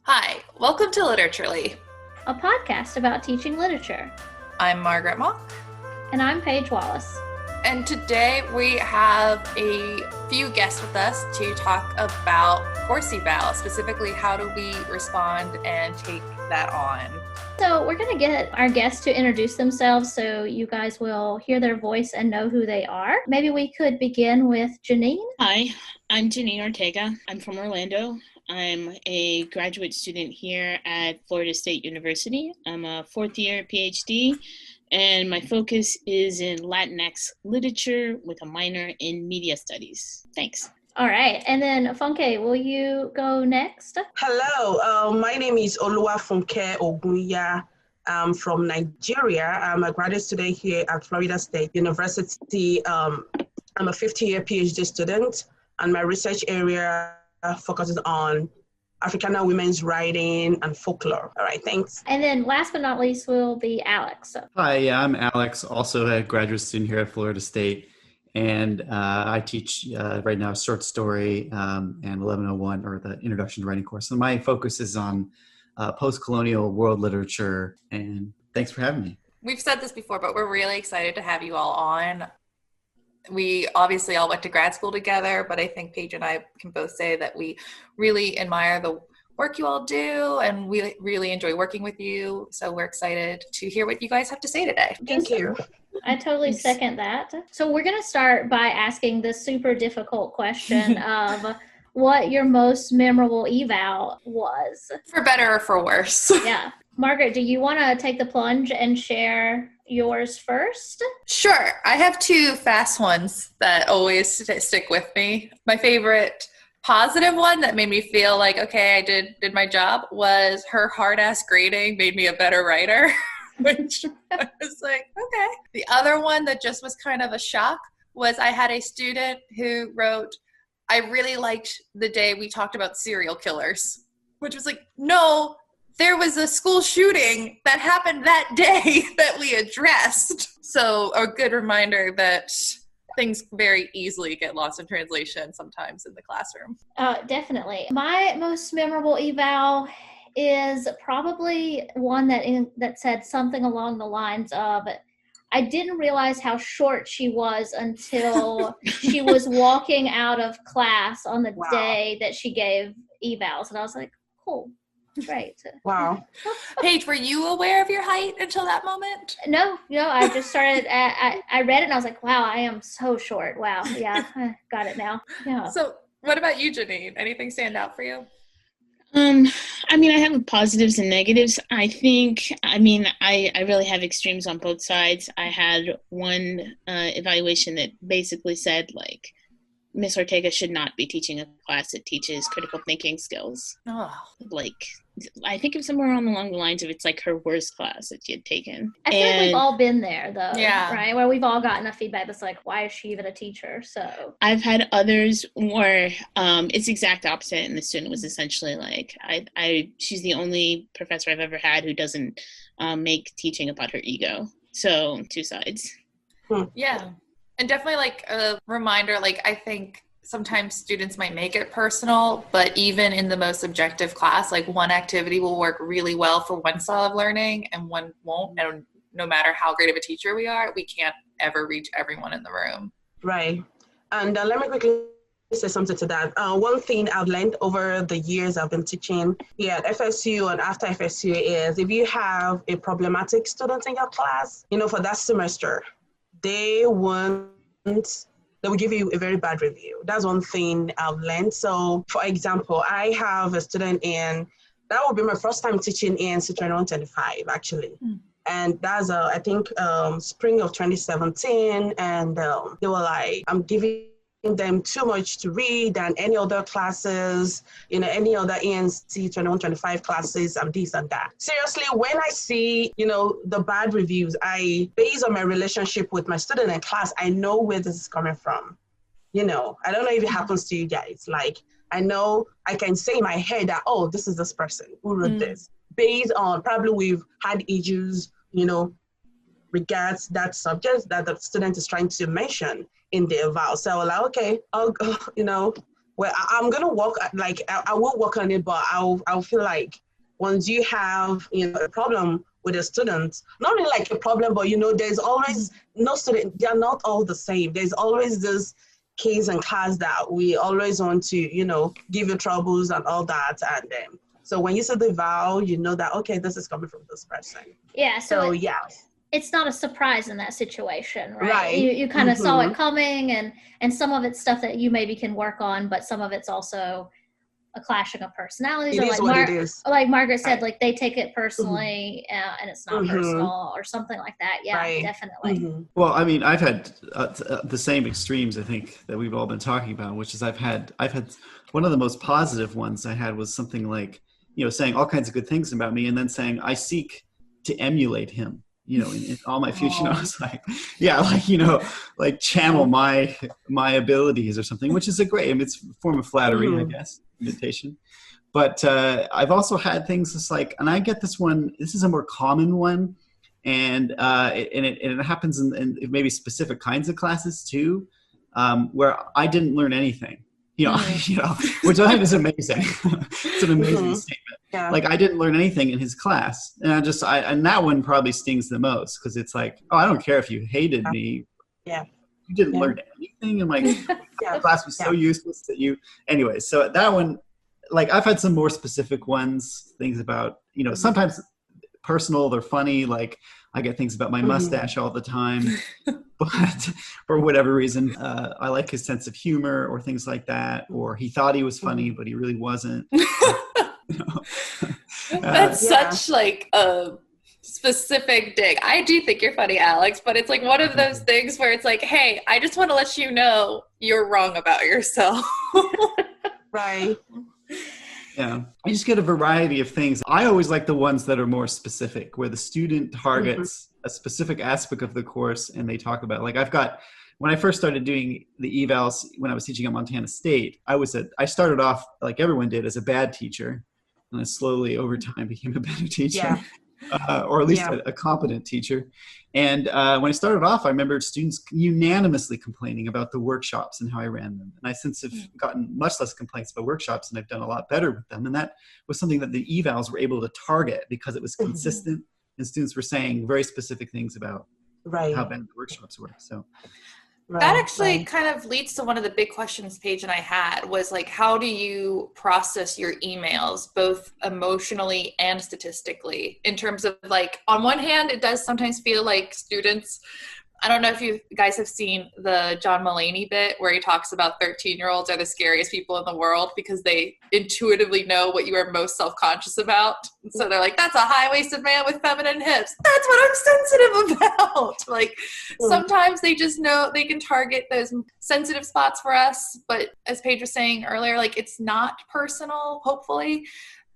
Hi, welcome to Literaturely. A podcast about teaching literature. I'm Margaret Mock. And I'm Paige Wallace. And today we have a few guests with us to talk about course eval, specifically how do we respond and take that on. So we're going to get our guests to introduce themselves so you guys will hear their voice and know who they are. Maybe we could begin with Janine. Hi, I'm Janine Ortega. I'm from Orlando. I'm a graduate student here at Florida State University. I'm a fourth year PhD, and my focus is in Latinx literature with a minor in media studies. Thanks. All right. And then Funke, will you go next? Hello, my name is Oluwa Funke Ogunya. I'm from Nigeria. I'm a graduate student here at Florida State University. I'm a fifth year PhD student, and my research area focuses on Africana women's writing and folklore. All right, thanks. And then last but not least will be Alex. Hi, I'm Alex, also a graduate student here at Florida State. And I teach right now short story and 1101, or the Introduction to Writing course. So my focus is on post-colonial world literature. And thanks for having me. We've said this before, but we're really excited to have you all on. We obviously all went to grad school together, but I think Paige and I can both say that we really admire the work you all do, and we really enjoy working with you. So we're excited to hear what you guys have to say today. Thank you. I totally second that. So we're going to start by asking the super difficult question of what your most memorable eval was. For better or for worse. Yeah. Margaret, do you want to take the plunge and share yours first? Sure. I have two fast ones that always stick with me. My favorite positive one that made me feel like, okay, I did my job was her hard-ass grading made me a better writer, which I was like, okay. The other one that just was kind of a shock was I had a student who wrote, I really liked the day we talked about serial killers, which was like, no, there was a school shooting that happened that day that we addressed. So a good reminder that things very easily get lost in translation sometimes in the classroom. Definitely. My most memorable eval is probably one that said something along the lines of, I didn't realize how short she was until she was walking out of class on the day that she gave evals. And I was like, cool. Right. Wow. Paige, were you aware of your height until that moment? No, I just started, I read it and I was like, wow, I am so short. Wow. Yeah, I got it now. Yeah. So what about you, Janine? Anything stand out for you? I have positives and negatives. I really have extremes on both sides. I had one evaluation that basically said, like, Miss Ortega should not be teaching a class that teaches critical thinking skills. Oh. Like, I think it was somewhere along the lines of it's like her worst class that she had taken. I feel like we've all been there, though. Yeah. Right? Where we've all gotten a feedback that's like, why is she even a teacher? So I've had others where it's the exact opposite, and the student was essentially like, she's the only professor I've ever had who doesn't make teaching about her ego. So two sides. Yeah. And definitely like a reminder, like I think sometimes students might make it personal, but even in the most objective class, like one activity will work really well for one style of learning and one won't. And no matter how great of a teacher we are, we can't ever reach everyone in the room. Right. And let me quickly say something to that. One thing I've learned over the years I've been teaching here at FSU and after FSU is if you have a problematic student in your class, for that semester, they will give you a very bad review. That's one thing I've learned. So, for example, I have a student that will be my first time teaching in Citron 125, actually. And that's, I think, spring of 2017. And they were like, I'm giving them too much to read than any other classes, any other ENC 2125 classes and this and that. Seriously, when I see, the bad reviews, based on my relationship with my student in class, I know where this is coming from. I don't know if it happens to you guys. Like, I know I can say in my head that, oh, this is this person who wrote this. Based on probably we've had issues, regards that subject that the student is trying to mention in the eval. So like, okay, I'll go, Well, I'm gonna work like I will work on it, but I'll feel like once you have a problem with a student, not really like a problem, but there's always no student. They're not all the same. There's always this case in class that we always want to give you troubles and all that, and so when you see the vow, you know that okay, this is coming from this person. Yeah. So yeah. It's not a surprise in that situation, right? Right. You kind of saw it coming, and some of it's stuff that you maybe can work on, but some of it's also a clashing of personalities. It is what it is. Like Margaret said, like they take it personally, and it's not personal or something like that. Yeah, definitely. Well, I mean, I've had the same extremes, I think, that we've all been talking about, which is I've had one of the most positive ones I had was something like, saying all kinds of good things about me and then saying, I seek to emulate him. In all my future, I was like, like channel my abilities or something, which is it's a form of flattery, I guess, imitation. But I've also had things just like, and I get this one, this is a more common one, and it happens in maybe specific kinds of classes too, where I didn't learn anything. Which I think is amazing. It's an amazing statement. Yeah. Like I didn't learn anything in his class, and and that one probably stings the most because it's like, oh, I don't care if you hated me. Yeah, you didn't learn anything, and like the class was so useless that you. Anyway, so that one, like I've had some more specific ones, things about sometimes personal, they're funny, like. I get things about my mustache all the time, but for whatever reason, I like his sense of humor or things like that. Or he thought he was funny, but he really wasn't. That's such like a specific dig. I do think you're funny, Alex, but it's like one of those things where it's like, hey, I just want to let you know you're wrong about yourself. Right. Yeah, I just get a variety of things. I always like the ones that are more specific, where the student targets a specific aspect of the course and they talk about, like when I first started doing the evals, when I was teaching at Montana State, I started off like everyone did as a bad teacher, and I slowly over time became a better teacher, or at least a competent teacher. And when I started off, I remember students unanimously complaining about the workshops and how I ran them. And I since have gotten much less complaints about workshops, and I've done a lot better with them. And that was something that the evals were able to target because it was consistent, and students were saying very specific things about how bad the workshops were. So that actually kind of leads to one of the big questions Paige and I had was like, how do you process your emails, both emotionally and statistically, in terms of like, on one hand, it does sometimes feel like students, I don't know if you guys have seen the John Mulaney bit where he talks about 13-year-olds are the scariest people in the world because they intuitively know what you are most self-conscious about. So they're like, that's a high-waisted man with feminine hips. That's what I'm sensitive about. Like sometimes they just know they can target those sensitive spots for us. But as Paige was saying earlier, like it's not personal, hopefully.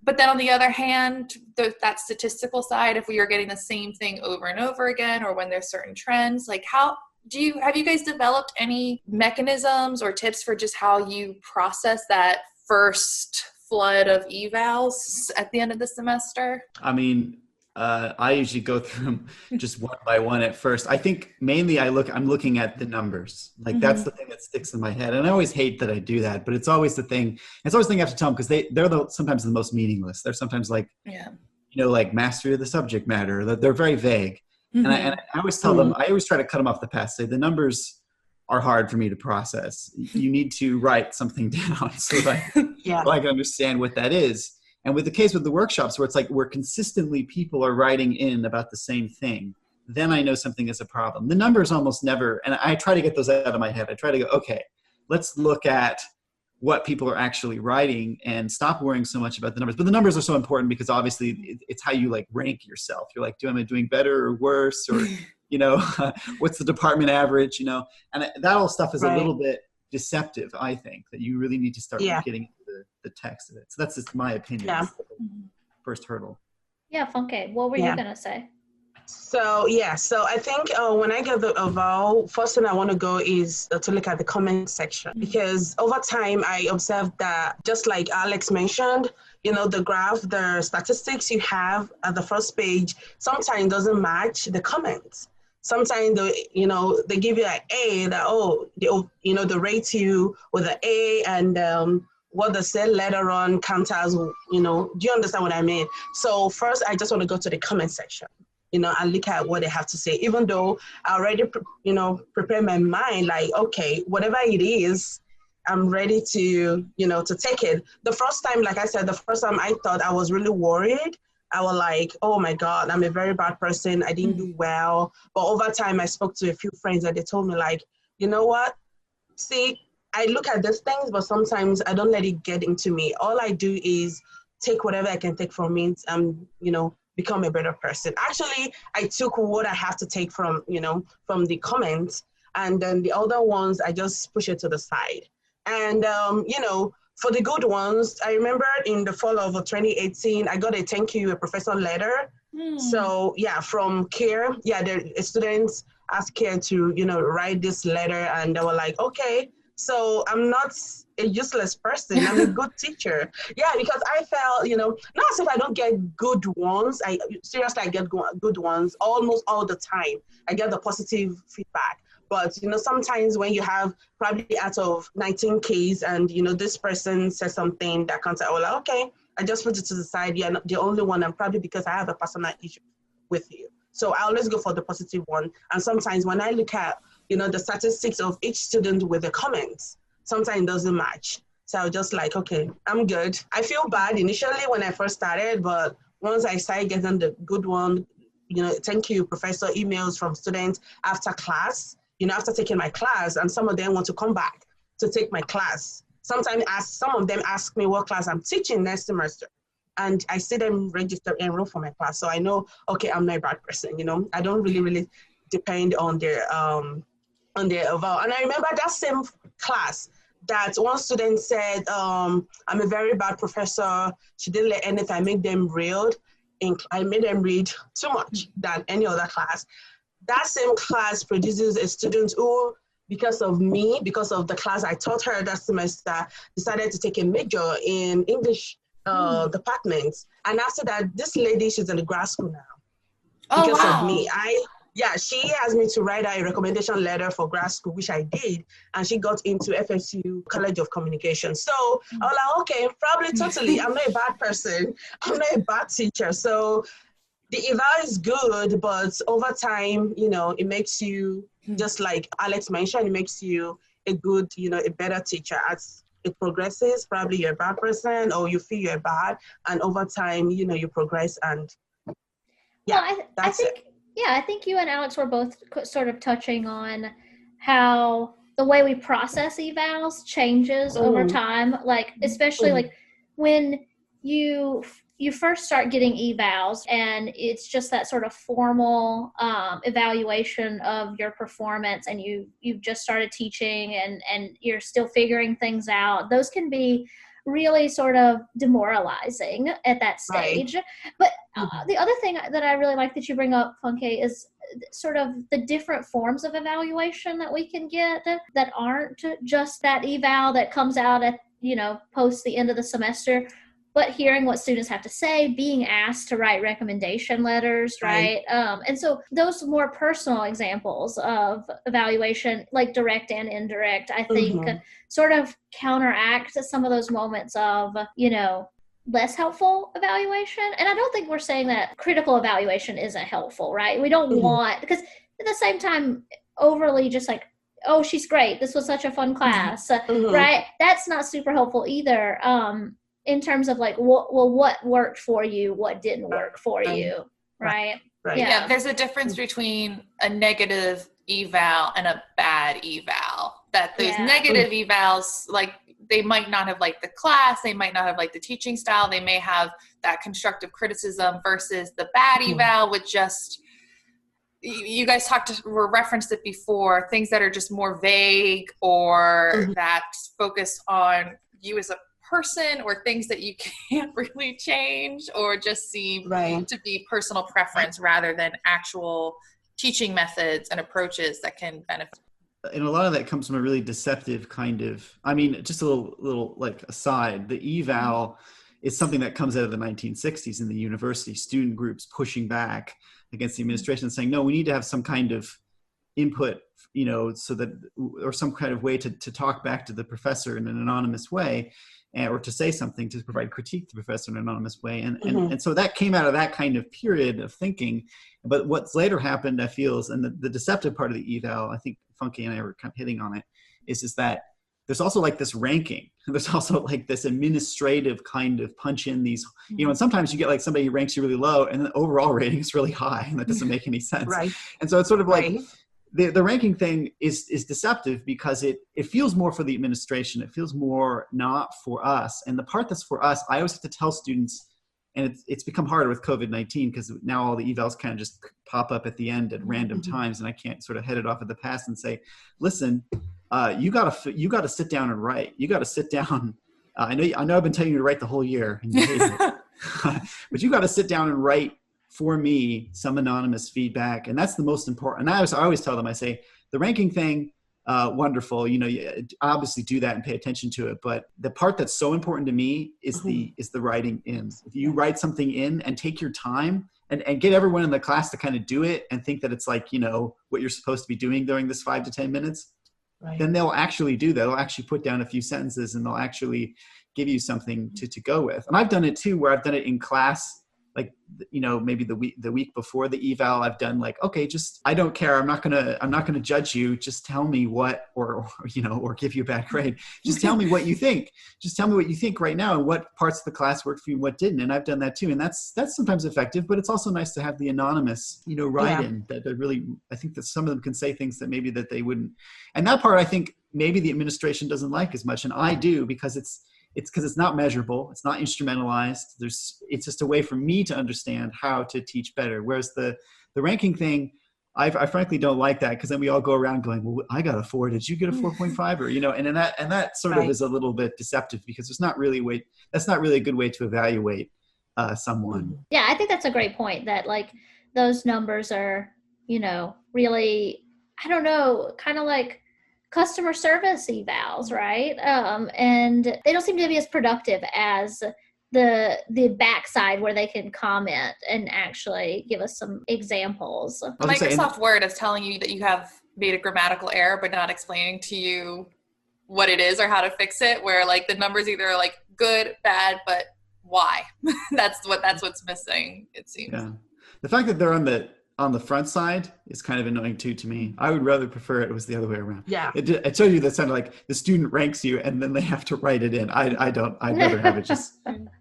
But then on the other hand, that statistical side, if we are getting the same thing over and over again, or when there's certain trends, like have you guys developed any mechanisms or tips for just how you process that first flood of evals at the end of the semester? I mean, I usually go through them just one by one at first. I think mainly I'm looking at the numbers. Like that's the thing that sticks in my head. And I always hate that I do that, but it's always the thing. It's always the thing I have to tell them because they're sometimes the most meaningless. They're sometimes like, like mastery of the subject matter. They're very vague. And I always tell them, I always try to cut them off the path. Say the numbers are hard for me to process. You need to write something down so that I can understand what that is. And with the case with the workshops where it's like where consistently people are writing in about the same thing, then I know something is a problem. The numbers almost never, and I try to get those out of my head. I try to go, okay, let's look at what people are actually writing and stop worrying so much about the numbers. But the numbers are so important because obviously it's how you like rank yourself. You're like, am I doing better or worse? Or, what's the department average, and that all stuff is a little bit deceptive, I think, that you really need to start getting into the text of it. So that's just my opinion. That's the first hurdle. Yeah, Funke, what were you going to say? So I think when I get the eval, first thing I want to go is to look at the comment section, because over time I observed that, just like Alex mentioned, the graph, the statistics you have at the first page sometimes doesn't match the comments. sometimes they give you an A that, they rate you with an A, and what they say later on counters, do you understand what I mean? So first, I just want to go to the comment section, and look at what they have to say, even though I already, prepare my mind, like, okay, whatever it is, I'm ready to, to take it. The first time, like I said, I thought I was really worried. I was like, oh my God, I'm a very bad person. I didn't do well. But over time, I spoke to a few friends and they told me, like, you know what? See, I look at these things, but sometimes I don't let it get into me. All I do is take whatever I can take from it and, become a better person. Actually, I took what I have to take from, from the comments, and then the other ones, I just push it to the side. And, for the good ones, I remember in the fall of 2018, I got a thank you, a professor letter. So yeah, from CARE, the students asked CARE to, write this letter, and they were like, okay, so I'm not a useless person. I'm a good teacher. Yeah, because I felt, not as if I don't get good ones. I get good ones almost all the time. I get the positive feedback. But, sometimes when you have probably out of 19 cases and, this person says something that comes out, like, okay, I just put it to the side. You're not the only one, and probably because I have a personal issue with you. So I always go for the positive one. And sometimes when I look at, the statistics of each student with the comments, sometimes it doesn't match. So I'm just like, okay, I'm good. I feel bad initially when I first started, but once I started getting the good one, thank you, professor emails from students after class, after taking my class, and some of them want to come back to take my class. Sometimes some of them ask me what class I'm teaching next semester. And I see them register, enroll for my class. So I know, okay, I'm not a bad person, I don't really depend on their eval. And I remember that same class that one student said, I'm a very bad professor. She didn't let anything. I made them read. I made them read too much than any other class. That same class produces a student who, because of me, because of the class I taught her that semester, decided to take a major in English department. And after that, this lady, she's in the grad school now. Because of me. She asked me to write her a recommendation letter for grad school, which I did. And she got into FSU College of Communication. So I was like, okay, probably totally. I'm not a bad person. I'm not a bad teacher. So the eval is good, but over time, it makes you, just like Alex mentioned, it makes you a good, a better teacher. As it progresses, probably you're a bad person or you feel you're bad. And over time, you progress, and I think you and Alex were both sort of touching on how the way we process evals changes over time. Like, especially like when you first start getting evals and it's just that sort of formal evaluation of your performance, and you've just started teaching and you're still figuring things out. Those can be really sort of demoralizing at that stage. Right. But the other thing that I really like that you bring up, Funke, is sort of the different forms of evaluation that we can get that aren't just that eval that comes out at, post the end of the semester, but hearing what students have to say, being asked to write recommendation letters, right? And so those more personal examples of evaluation, like direct and indirect, I think sort of counteract some of those moments of, less helpful evaluation. And I don't think we're saying that critical evaluation isn't helpful, right? We don't want, because at the same time, overly just like, oh, she's great, this was such a fun class, right? That's not super helpful either. In terms of like, what worked for you, what didn't work for you, right? Yeah, there's a difference between a negative eval and a bad eval. That those negative evals, like, they might not have liked the class, they might not have liked the teaching style, they may have that constructive criticism, versus the bad eval with just, you guys referenced it before, things that are just more vague or that focus on you as a person, or things that you can't really change, or just seem to be personal preference rather than actual teaching methods and approaches that can benefit. And a lot of that comes from a really deceptive kind of, just a little like aside, the eval it's something that comes out of the 1960s in the university, student groups pushing back against the administration, saying, no, we need to have some kind of input, so that, or some kind of way to talk back to the professor in an anonymous way, or to say something, to provide critique to the professor in an anonymous way. And so that came out of that kind of period of thinking. But what's later happened, I feel, and the deceptive part of the eval, I think Funke and I were kind of hitting on it, is that there's also like this ranking. There's also like this administrative kind of punch in these, and sometimes you get like somebody who ranks you really low and the overall rating is really high, and that doesn't make any sense. Right. And so it's sort of like the ranking thing is deceptive because it feels more for the administration. It feels more not for us. And the part that's for us, I always have to tell students, and it's become harder with COVID-19 because now all the evals kind of just pop up at the end at random times, and I can't sort of head it off at the pass and say, listen, you gotta sit down and write. You gotta sit down. I know I've been telling you to write the whole year, and you hate it. But you gotta sit down and write for me some anonymous feedback, and that's the most important. And I always tell them, I say, the ranking thing, wonderful. You obviously do that and pay attention to it. But the part that's so important to me is the writing in. If you write something in and take your time and get everyone in the class to kind of do it and think that it's like, what you're supposed to be doing during this 5 to 10 minutes, then they'll actually do that. They'll actually put down a few sentences and they'll actually give you something to go with. And I've done it too, where I've done it in class. Like, maybe the week before the eval, I've done like, okay, just, I don't care. I'm not gonna judge you. Just tell me what, or give you a bad grade. Just tell me what you think. Just tell me what you think right now and what parts of the class worked for you and what didn't. And I've done that too. And that's sometimes effective, but it's also nice to have the anonymous, write-in that really, I think that some of them can say things that maybe that they wouldn't. And that part, I think maybe the administration doesn't like as much. And I do, because it's because it's not measurable. It's not instrumentalized. It's just a way for me to understand how to teach better. Whereas the ranking thing, I frankly don't like that, because then we all go around going, well, I got a 4. Did you get a 4.5? Or, and that sort of is a little bit deceptive, because there's not really that's not really a good way to evaluate someone. Yeah, I think that's a great point, that like those numbers are, really, I don't know, kind of like customer service evals, right? And they don't seem to be as productive as the backside, where they can comment and actually give us some examples. Microsoft Word is telling you that you have made a grammatical error, but not explaining to you what it is or how to fix it, where like the numbers either are like good, bad, but why? that's what's missing, it seems. Yeah. The fact that they're on the front side is kind of annoying too to me. I would rather prefer it was the other way around. Yeah. It told you that sounded like the student ranks you and then they have to write it in. I'd rather have it just,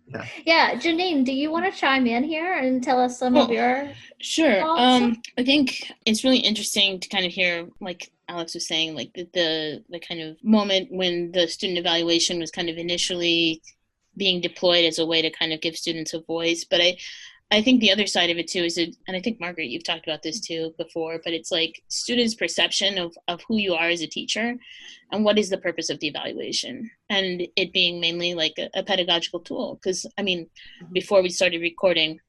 yeah. Yeah. Janine, do you want to chime in here and tell us some of your Sure. thoughts? I think it's really interesting to kind of hear, like Alex was saying, like the kind of moment when the student evaluation was kind of initially being deployed as a way to kind of give students a voice. But I think the other side of it too is, and I think Margaret, you've talked about this too before, but it's like students' perception of who you are as a teacher and what is the purpose of the evaluation, and it being mainly like a pedagogical tool. Because before we started recording,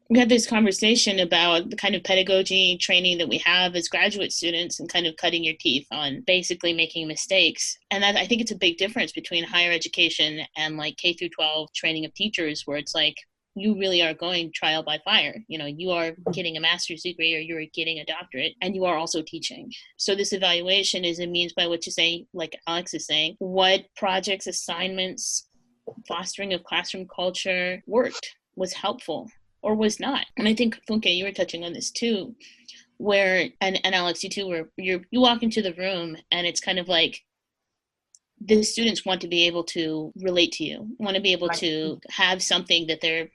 we had this conversation about the kind of pedagogy training that we have as graduate students and kind of cutting your teeth on basically making mistakes. And I think it's a big difference between higher education and like K through 12 training of teachers, where it's like, you really are going trial by fire. You are getting a master's degree or you're getting a doctorate, and you are also teaching. So this evaluation is a means by which to say, like Alex is saying, what projects, assignments, fostering of classroom culture worked, was helpful, or was not. And I think, Funke, you were touching on this too, where, and Alex, you too, where you walk into the room and it's kind of like, the students want to be able to relate to you, want to be able to have something that they're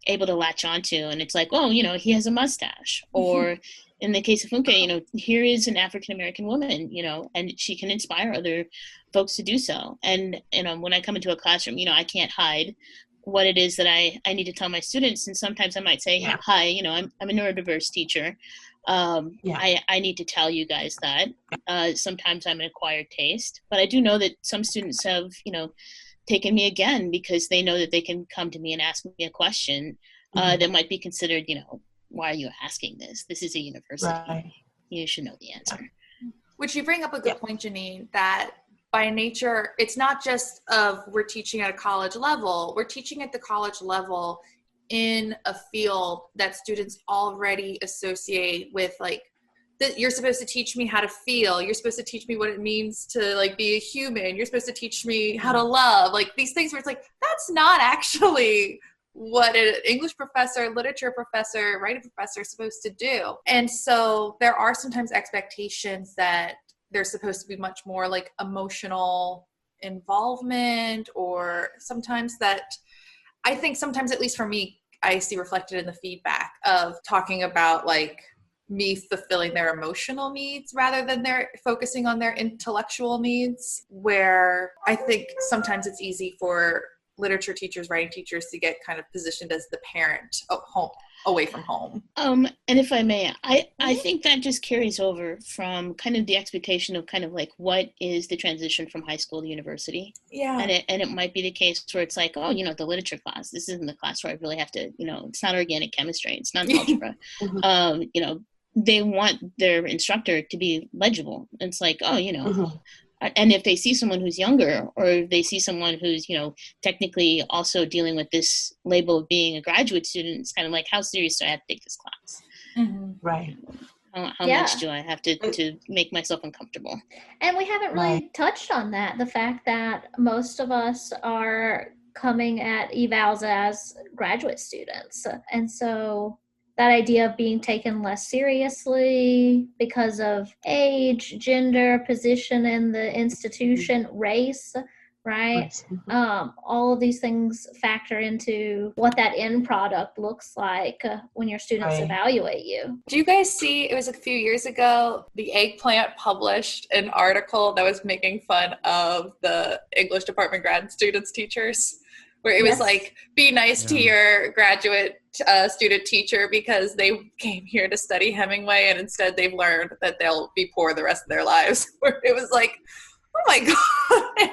able to latch onto. And it's like, oh, he has a mustache. Or in the case of Funke, here is an African-American woman, and she can inspire other folks to do so. And, when I come into a classroom, I can't hide what it is that I need to tell my students. And sometimes I might say, hi, I'm a neurodiverse teacher. I need to tell you guys that sometimes I'm an acquired taste, but I do know that some students have, taken me again because they know that they can come to me and ask me a question that might be considered, why are you asking this? This is a university. Right. You should know the answer. Which you bring up a good point, Janine, that by nature, it's not just of we're teaching at a college level, we're teaching at the college level in a field that students already associate with, like, that you're supposed to teach me how to feel, you're supposed to teach me what it means to like be a human, you're supposed to teach me how to love, like these things where it's like, that's not actually what an English professor, literature professor, writing professor is supposed to do. And so there are sometimes expectations that there's supposed to be much more like emotional involvement, or sometimes that I think sometimes, at least for me, I see reflected in the feedback of talking about like me fulfilling their emotional needs rather than their focusing on their intellectual needs, where I think sometimes it's easy for literature teachers, writing teachers to get kind of positioned as the parent of home, away from home. And if I may, I think that just carries over from kind of the expectation of kind of like what is the transition from high school to university. Yeah. And it might be the case where it's like, oh, the literature class, this isn't the class where I really have to, it's not organic chemistry, it's not algebra. They want their instructor to be legible. It's like, oh, and if they see someone who's younger, or if they see someone who's, technically also dealing with this label of being a graduate student, it's kind of like, how serious do I have to take this class? Mm-hmm. Right. How much do I have to make myself uncomfortable? And we haven't really touched on that, the fact that most of us are coming at evals as graduate students. And so that idea of being taken less seriously because of age, gender, position in the institution, race, right? All of these things factor into what that end product looks like when your students evaluate you. Do you guys see, it was a few years ago, the Eggplant published an article that was making fun of the English department grad students teachers, where it was like, be nice to your graduate student teacher because they came here to study Hemingway and instead they've learned that they'll be poor the rest of their lives. Where it was like, oh my God,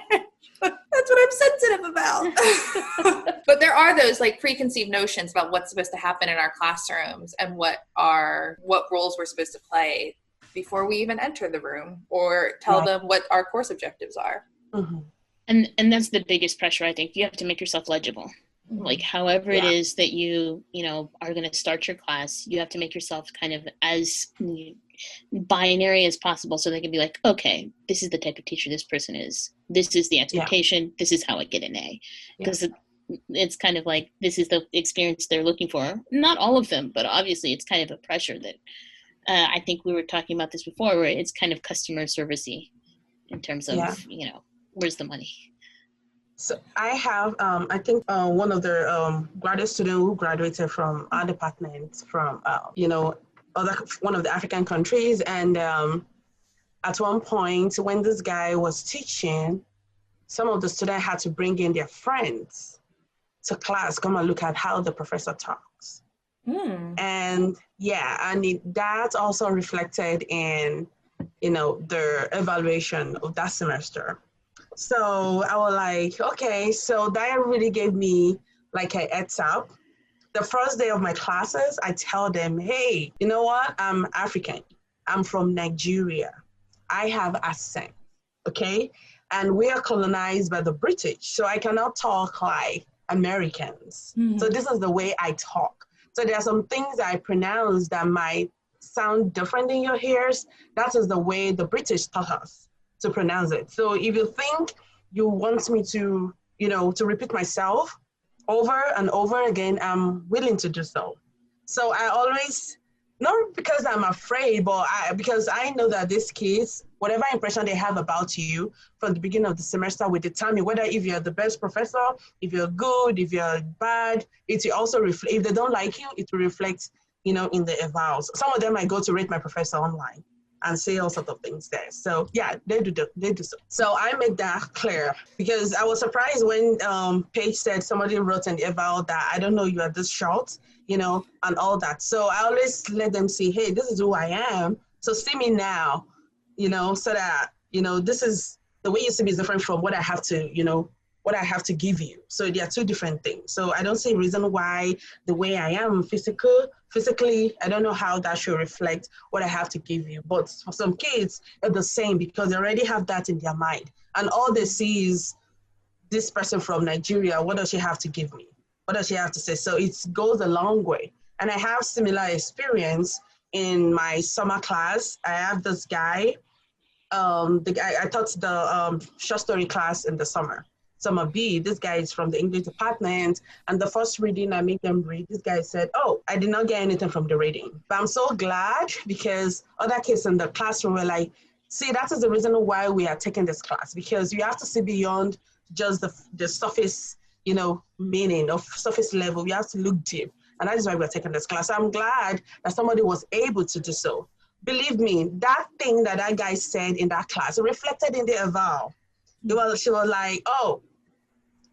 that's what I'm sensitive about. But there are those like preconceived notions about what's supposed to happen in our classrooms and what roles we're supposed to play before we even enter the room or tell them what our course objectives are. Mm-hmm. And that's the biggest pressure, I think. You have to make yourself legible. Like however it is that you are going to start your class, you have to make yourself kind of as binary as possible so they can be like, okay, this is the type of teacher this person is. This is the expectation. This is how I get an A. Because it's kind of like, this is the experience they're looking for. Not all of them, but obviously it's kind of a pressure that I think we were talking about this before, where it's kind of customer service-y in terms of, where's the money? So I have, I think one of the graduate students who graduated from our department from, one of the African countries. And at one point when this guy was teaching, some of the students had to bring in their friends to class, come and look at how the professor talks. And that's also reflected in, their evaluation of that semester. So I was like, okay, so that really gave me like a heads up. The first day of my classes, I tell them, hey, you know what? I'm African. I'm from Nigeria. I have accent, okay? And we are colonized by the British, so I cannot talk like Americans. So this is the way I talk. So there are some things that I pronounce that might sound different in your ears. That is the way the British taught us to pronounce it. So if you think you want me to, to repeat myself over and over again, I'm willing to do so. So I always, not because I'm afraid, but because I know that these kids, whatever impression they have about you from the beginning of the semester will determine whether if you're the best professor, if you're good, if you're bad, it will also reflect, if they don't like you, it will reflect, in the evals. Some of them might go to rate my professor online and say all sorts of things there. So they do so. So I make that clear because I was surprised when Paige said somebody wrote an eval that I don't know you are this short, and all that. So I always let them see, hey, this is who I am. So see me now, so that, this is the way you see me is different from what I have to, what I have to give you. So they are two different things. So I don't see a reason why the way I am physically, I don't know how that should reflect what I have to give you. But for some kids, it's the same because they already have that in their mind. And all they see is this person from Nigeria, what does she have to give me? What does she have to say? So it goes a long way. And I have similar experience in my summer class. I have this guy, I taught the short story class in the summer B. This guy is from the English department. And the first reading I made them read, this guy said, oh, I did not get anything from the reading. But I'm so glad because other kids in the classroom were like, see, that is the reason why we are taking this class, because you have to see beyond just the surface, meaning of surface level. We have to look deep. And that is why we're taking this class. I'm glad that somebody was able to do so. Believe me, that thing that guy said in that class reflected in the eval. She was like, oh,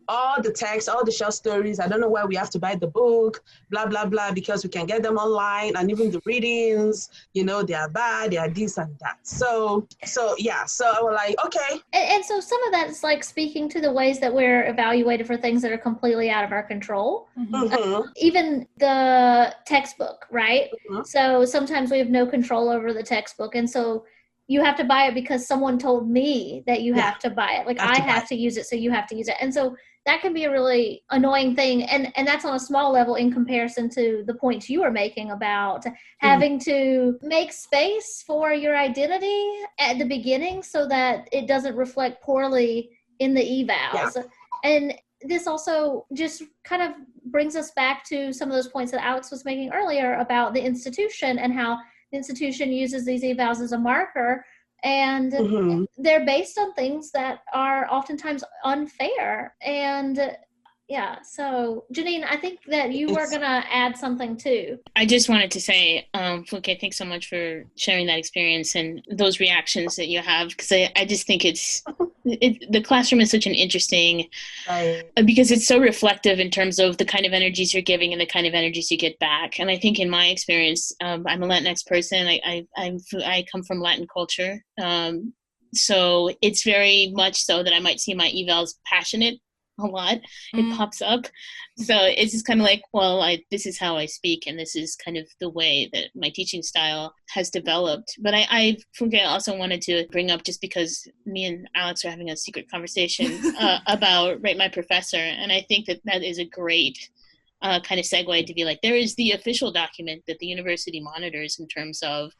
all the text, all the short stories, I don't know why we have to buy the book, blah, blah, blah, because we can get them online, and even the readings, they are bad, they are this and that. So yeah, so I was like, okay. And so some of that is like speaking to the ways that we're evaluated for things that are completely out of our control. Mm-hmm. Even the textbook, right? Mm-hmm. So sometimes we have no control over the textbook. And so you have to buy it because someone told me that you have to buy it. Like I have to use it, so you have to use it. And so that can be a really annoying thing. And that's on a small level in comparison to the points you were making about having to make space for your identity at the beginning so that it doesn't reflect poorly in the evals. Yeah. And this also just kind of brings us back to some of those points that Alex was making earlier about the institution and how the institution uses these evals as a marker, and they're based on things that are oftentimes unfair. And yeah, so Janine, I think that you were going to add something too. I just wanted to say, Fluke, thanks so much for sharing that experience and those reactions that you have, because I just think the classroom is such an interesting, because it's so reflective in terms of the kind of energies you're giving and the kind of energies you get back. And I think in my experience, I'm a Latinx person. I come from Latin culture. So it's very much so that I might see my evals passionate a lot. It pops up. So it's just kind of like, well, this is how I speak, and this is kind of the way that my teaching style has developed. But I also wanted to bring up, just because me and Alex are having a secret conversation about Rate My Professor, and I think that is a great kind of segue to be like, there is the official document that the university monitors in terms of,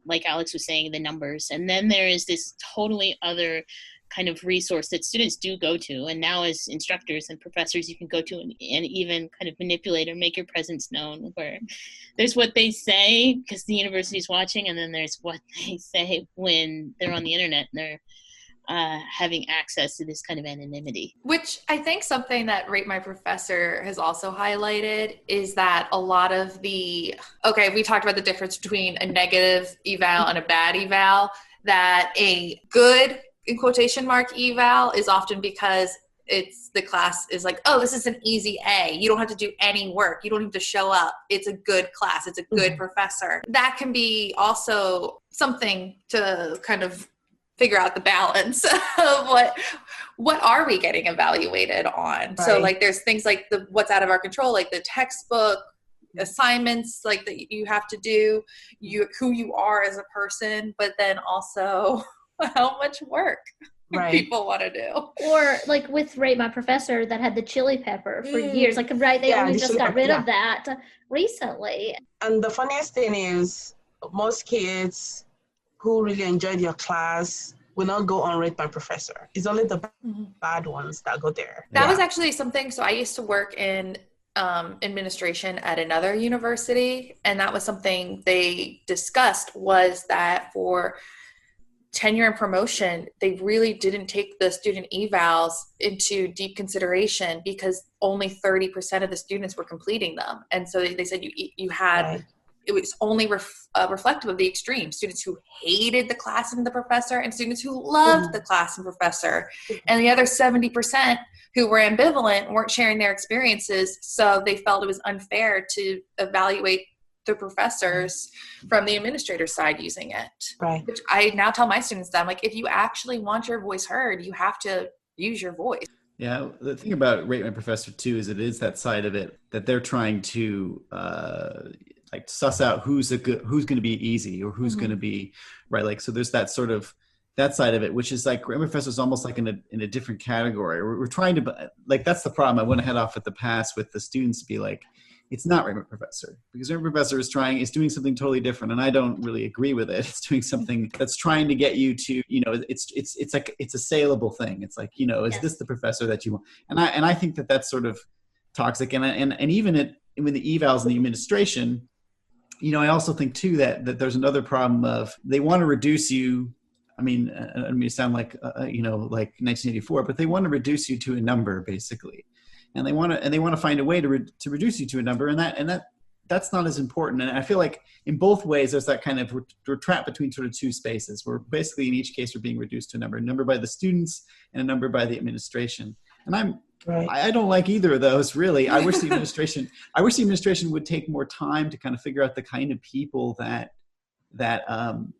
like Alex was saying, the numbers. And then there is this totally other kind of resource that students do go to. And now as instructors and professors, you can go to and even kind of manipulate or make your presence known, where there's what they say because the university is watching, and then there's what they say when they're on the internet and they're having access to this kind of anonymity. Which I think something that Rate My Professor has also highlighted is that a lot of we talked about the difference between a negative eval and a bad eval, that a good, in quotation mark, eval is often because the class is like, oh, this is an easy A. You don't have to do any work. You don't have to show up. It's a good class. It's a good professor. That can be also something to kind of figure out the balance of what are we getting evaluated on. Right. So like there's things like what's out of our control, like the textbook, assignments like that you have to do, who you are as a person, but then also how much work people want to do. Or like with Rate My Professor that had the chili pepper for years. Like, they only just got rid of that recently. And the funniest thing is most kids who really enjoyed your class will not go on Rate My Professor. It's only the bad ones that go there. That was actually something. So I used to work in administration at another university, and that was something they discussed, was that for tenure and promotion, they really didn't take the student evals into deep consideration because only 30% of the students were completing them. And so they said you had, it was only reflective of the extreme: students who hated the class and the professor, and students who loved the class and professor. And the other 70% who were ambivalent weren't sharing their experiences, so they felt it was unfair to evaluate the professors from the administrator side using it. Right. Which I now tell my students that I'm like, if you actually want your voice heard, you have to use your voice. Yeah, the thing about Rate My Professor too is it is that side of it that they're trying to like suss out who's who's going to be easy or who's going to be right. Like so, there's that sort of that side of it, which is like Rate My Professor is almost like in a different category. We're trying to like that's the problem. I want to head off at the pass with the students to be like, it's not Rate My Professor because Rate My Professor is doing something totally different, and I don't really agree with it. It's doing something that's trying to get you to, you know, it's like it's a saleable thing. It's like, you know, is this the professor that you want? And I think that that's sort of toxic. And even in the evals and the administration, you know, I also think too that there's another problem of they want to reduce you. I mean, I mean, it sound like you know, like 1984, but they want to reduce you to a number basically. And they want to find a way to reduce you to a number, and that's not as important. And I feel like in both ways, there's that kind of we're trapped between sort of two spaces. We're basically in each case we're being reduced to a number by the students and a number by the administration. And I don't like either of those really. I wish the administration would take more time to kind of figure out the kind of people that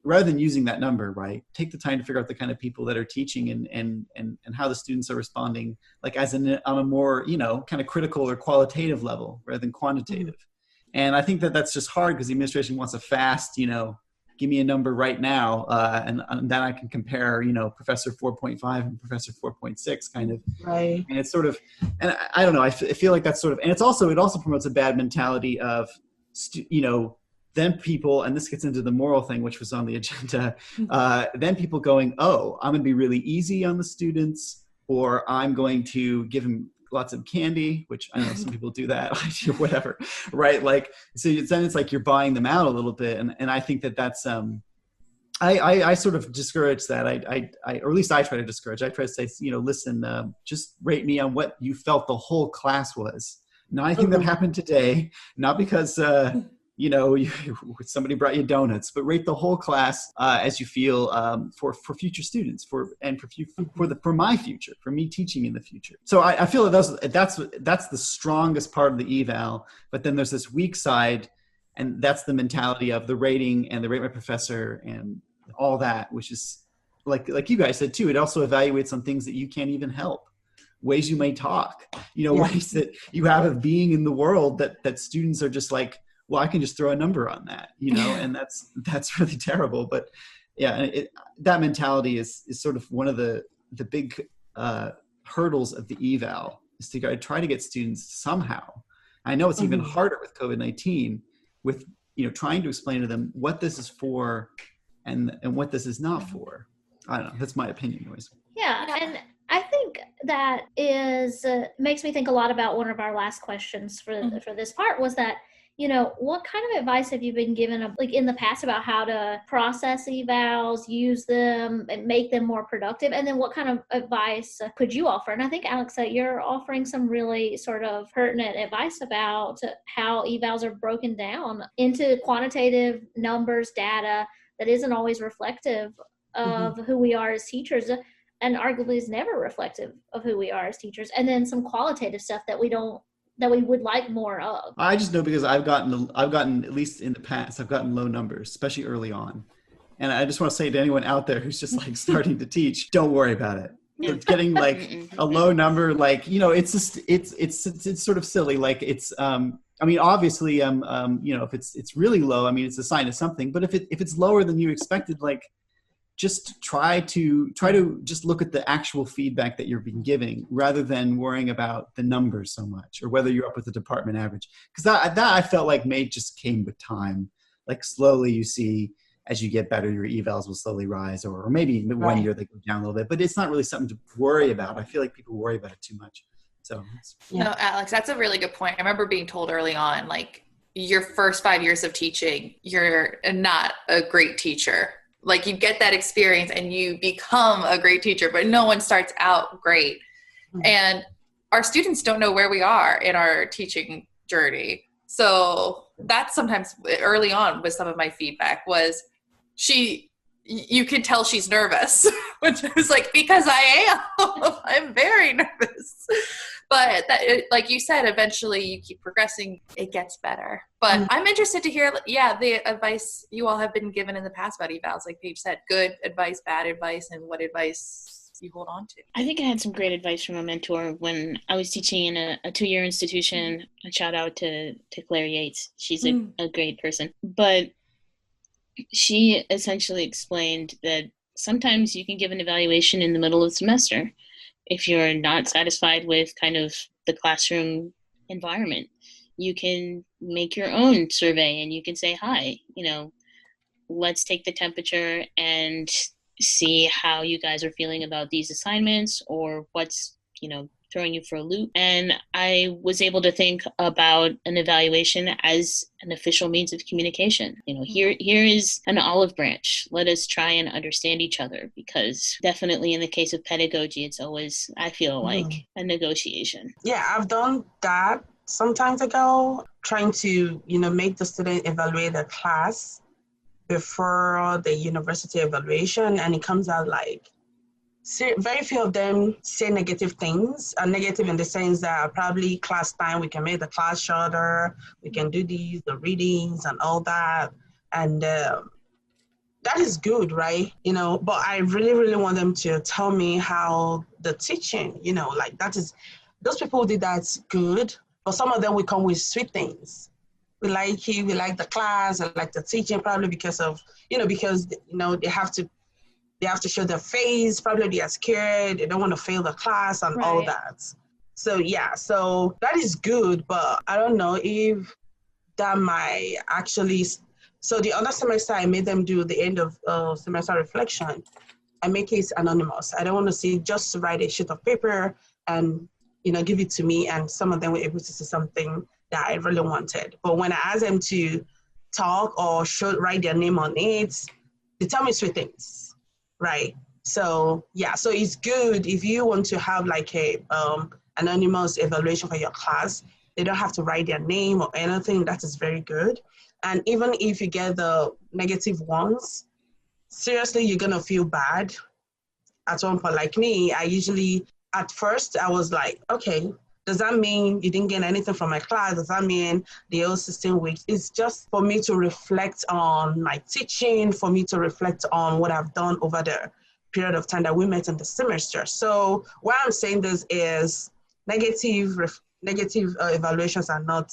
rather than using that number, right, take the time to figure out the kind of people that are teaching and how the students are responding, like on a more, you know, kind of critical or qualitative level rather than quantitative. And I think that that's just hard because the administration wants a fast, you know, give me a number right now, and then I can compare, you know, Professor 4.5 and Professor 4.6 kind of. Right. And it's sort of, and I don't know, I feel like that's sort of, and it also promotes a bad mentality of, you know, then people, and this gets into the moral thing, which was on the agenda, then people going, oh, I'm going to be really easy on the students, or I'm going to give them lots of candy, which I know some people do that, whatever, right? Like, so then it's like you're buying them out a little bit. And I think that's, I sort of discourage that. Or at least I try to discourage. I try to say, you know, listen, just rate me on what you felt the whole class was. Not anything that happened today, not because, you know, somebody brought you donuts, but rate the whole class as you feel for future students, for my future, for me teaching in the future. So I feel that that's the strongest part of the eval. But then there's this weak side, and that's the mentality of the rating and the Rate My Professor and all that, which is like you guys said too. It also evaluates on things that you can't even help. Ways you may talk, you know, ways that you have of being in the world that students are just like, well, I can just throw a number on that, you know, and that's really terrible. But yeah, that mentality is sort of one of the big hurdles of the eval, is to try to get students somehow. I know it's even harder with COVID-19, with, you know, trying to explain to them what this is for and what this is not for. I don't know. That's my opinion, anyways. Yeah, and I think that is makes me think a lot about one of our last questions for this part, was that, you know, what kind of advice have you been given, like in the past, about how to process evals, use them, and make them more productive? And then what kind of advice could you offer? And I think, Alex, that you're offering some really sort of pertinent advice about how evals are broken down into quantitative numbers, data that isn't always reflective of who we are as teachers, and arguably is never reflective of who we are as teachers. And then some qualitative stuff that we would like more of. I just know because I've gotten, at least in the past, I've gotten low numbers, especially early on. And I just want to say to anyone out there who's just like starting to teach, don't worry about it. It's getting like a low number, like, you know, it's just, it's sort of silly. Like it's, I mean, obviously, you know, if it's really low, I mean, it's a sign of something, but if it's lower than you expected, like, just try to just look at the actual feedback that you're being giving, rather than worrying about the numbers so much, or whether you're up with the department average. Because that I felt like just came with time. Like slowly, you see, as you get better, your evals will slowly rise, or maybe one year they go down a little bit. But it's not really something to worry about. I feel like people worry about it too much. So no, Alex, that's a really good point. I remember being told early on, like, your first 5 years of teaching, you're not a great teacher. Like, you get that experience and you become a great teacher, but no one starts out great. And our students don't know where we are in our teaching journey. So that's sometimes early on was some of my feedback was you can tell she's nervous, which was like, because I am, I'm very nervous. But like you said, eventually you keep progressing, it gets better. But I'm interested to hear, the advice you all have been given in the past about evals. Like Paige said, good advice, bad advice, and what advice you hold on to? I think I had some great advice from a mentor when I was teaching in a 2-year institution. A shout out to Claire Yates. She's a great person. But she essentially explained that sometimes you can give an evaluation in the middle of the semester if you're not satisfied with kind of the classroom environment. You can make your own survey and you can say, hi, let's take the temperature and see how you guys are feeling about these assignments or what's, throwing you for a loop. And I was able to think about an evaluation as an official means of communication. Here is an olive branch. Let us try and understand each other, because definitely in the case of pedagogy, it's always, I feel like, a negotiation. Yeah, I've done that some time ago, trying to, make the student evaluate the class before the university evaluation, and it comes out like very few of them say negative things, negative in the sense that probably class time, we can make the class shorter, we can do the readings and all that, and that is good, right? But I really, really want them to tell me how the teaching, like that is, those people who did that's good, but some of them will come with sweet things. We like you, we like the class, I like the teaching, probably because of, because, they have to show their face, probably they are scared, they don't want to fail the class and all that. So yeah, so that is good, but I don't know if that might actually, so the other semester I made them do the end of semester reflection. I make it anonymous. I don't want to see, just write a sheet of paper and, give it to me, and some of them were able to see something that I really wanted. But when I ask them to talk or write their name on it, they tell me sweet things. Right. So yeah, so it's good if you want to have like a anonymous evaluation for your class. They don't have to write their name or anything. That is very good. And even if you get the negative ones, seriously, you're gonna feel bad at one point. Like me, at first I was like, okay, does that mean you didn't get anything from my class? Does that mean the whole 16 weeks? It's just for me to reflect on my teaching, for me to reflect on what I've done over the period of time that we met in the semester. So why I'm saying this is negative evaluations are not,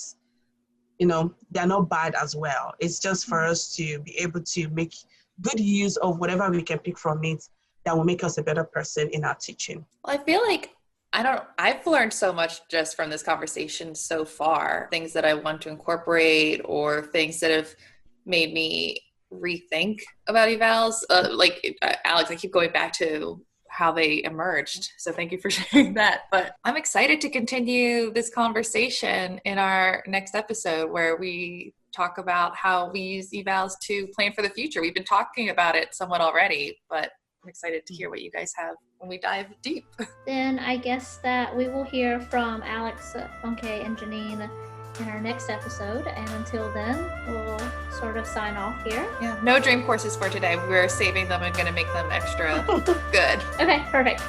they're not bad as well. It's just for us to be able to make good use of whatever we can pick from it that will make us a better person in our teaching. Well, I feel like I've learned so much just from this conversation so far, things that I want to incorporate or things that have made me rethink about evals. Alex, I keep going back to how they emerged. So thank you for sharing that. But I'm excited to continue this conversation in our next episode where we talk about how we use evals to plan for the future. We've been talking about it somewhat already, but I'm excited to hear what you guys have when we dive deep. Then I guess that we will hear from Alex, Funke, and Janine in our next episode. And until then, we'll sort of sign off here. Yeah, no dream courses for today. We're saving them and going to make them extra good. Okay, perfect.